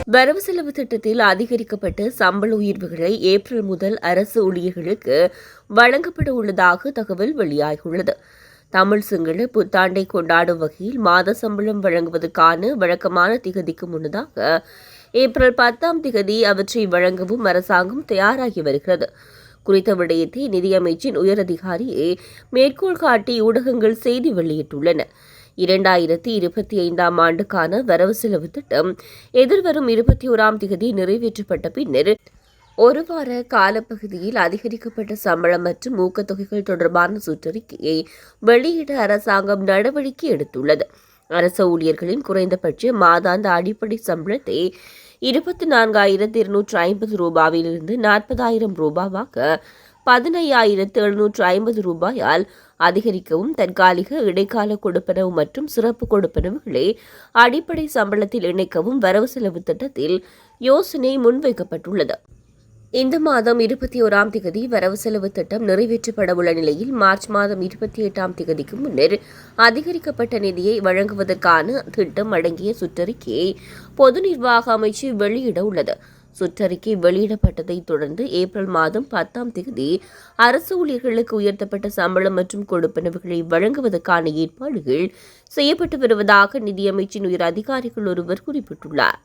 வரவு செலவு திட்டத்தில் அதிகரிக்கப்பட்ட சம்பள உயர்வுகளை ஏப்ரல் முதல் அரசு ஊழியர்களுக்கு வழங்கப்பட உள்ளதாக தகவல் வெளியாகியுள்ளது. தமிழ் சிங்கள புத்தாண்டை கொண்டாடும் வகையில் மாத சம்பளம் வழங்குவதற்கான வழக்கமான திகதிக்கு முன்னதாக ஏப்ரல் 10 அவற்றை வழங்கவும் அரசாங்கம் தயாராகி வருகிறது. குறித்த விடயத்தை நிதியமைச்சின் உயரதிகாரியை மேற்கோள் காட்டி ஊடகங்கள் செய்தி வெளியிட்டுள்ளன. 2025 ஆண்டுக்கான வரவு செலவு திட்டம் எதிர்வரும் 21 நிறைவேற்றப்பட்ட பின்னர் ஒரு வார காலப்பகுதியில் அதிகரிக்கப்பட்ட சம்பளம் மற்றும் ஊக்கத்தொகைகள் தொடர்பான சுற்றறிக்கையை வெளியிட அரசாங்கம் நடவடிக்கை எடுத்துள்ளது. அரசு ஊழியர்களின் குறைந்தபட்ச மாதாந்த அடிப்படை சம்பளத்தை 24,250 ரூபாயிலிருந்து 40,000 ரூபாவாக 15,750 ரூபாயால் அதிகரிக்கவும், தற்காலிக இடைக்கால கொடுப்பனவு மற்றும் சிறப்பு கொடுப்பனவுகளை அடிப்படை சம்பளத்தில் இணைக்கவும் வரவு செலவு திட்டத்தில் யோசனை முன்வைக்கப்பட்டுள்ளது. இந்த மாதம் 21 வரவு செலவு திட்டம் நிறைவேற்றப்படவுள்ள நிலையில் மார்ச் மாதம் 28 முன்னர் அதிகரிக்கப்பட்ட நிதியை வழங்குவதற்கான திட்டம் அடங்கிய சுற்றறிக்கையை பொது நிர்வாக அமைச்சு வெளியிட உள்ளது. சுற்றறிக்கை வெளியிடப்பட்டதைத் தொடர்ந்து ஏப்ரல் மாதம் 10 அரசு ஊழியர்களுக்கு உயர்த்தப்பட்ட சம்பளம் மற்றும் கொடுப்பனவுகளை வழங்குவதற்கான ஏற்பாடுகள் செய்யப்பட்டு வருவதாக நிதியமைச்சின் உயர் அதிகாரிகள் ஒருவர் குறிப்பிட்டுள்ளார்.